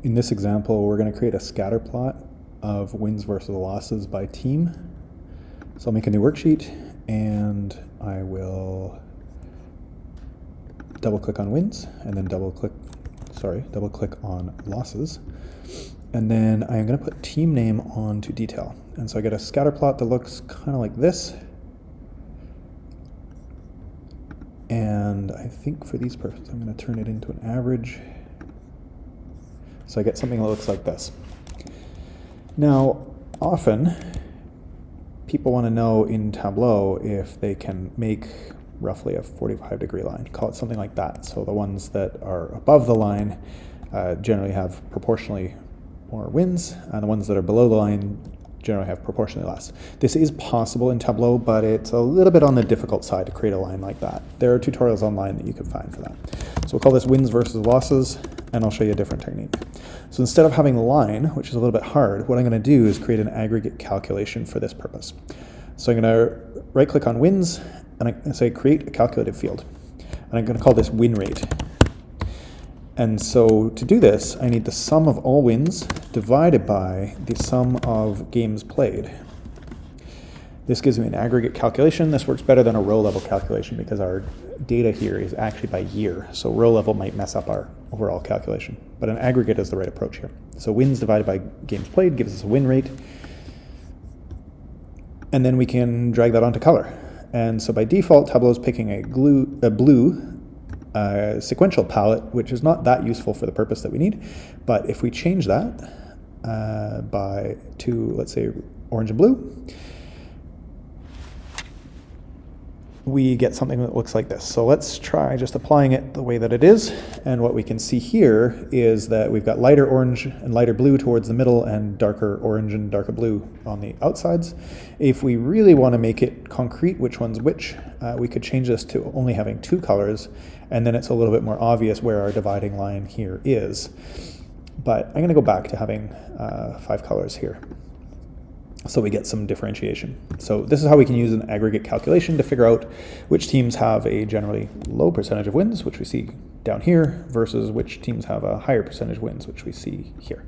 In this example, we're going to create a scatter plot of wins versus losses by team. So I'll make a new worksheet and I will double click on wins and then double click on losses. And then I'm going to put team name onto detail. And so I get a scatter plot that looks kind of like this. And I think for these purposes, I'm going to turn it into an average. So I get something that looks like this. Now, often people want to know in Tableau if they can make roughly a 45-degree line, call it something like that. So the ones that are above the line generally have proportionally more wins, and the ones that are below the line generally have proportionally less. This is possible in Tableau, but it's a little bit on the difficult side to create a line like that. There are tutorials online that you can find for that. So we'll call this wins versus losses, and I'll show you a different technique. So instead of having a line, which is a little bit hard, what I'm going to do is create an aggregate calculation for this purpose. So I'm going to right-click on wins, and I'm going to say create a calculated field. And I'm going to call this win rate. And so to do this, I need the sum of all wins divided by the sum of games played. This gives me an aggregate calculation. This works better than a row level calculation because our data here is actually by year. So row level might mess up our overall calculation, but an aggregate is the right approach here. So wins divided by games played gives us a win rate. And then we can drag that onto color. And so by default, Tableau is picking a blue sequential palette, which is not that useful for the purpose that we need. But if we change that to, let's say, orange and blue, we get something that looks like this. So let's try just applying it the way that it is. And what we can see here is that we've got lighter orange and lighter blue towards the middle and darker orange and darker blue on the outsides. If we really want to make it concrete which one's which, we could change this to only having two colors, and then it's a little bit more obvious where our dividing line here is. But I'm going to go back to having 5 colors here, so we get some differentiation. So this is how we can use an aggregate calculation to figure out which teams have a generally low percentage of wins, which we see down here, versus which teams have a higher percentage wins, which we see here.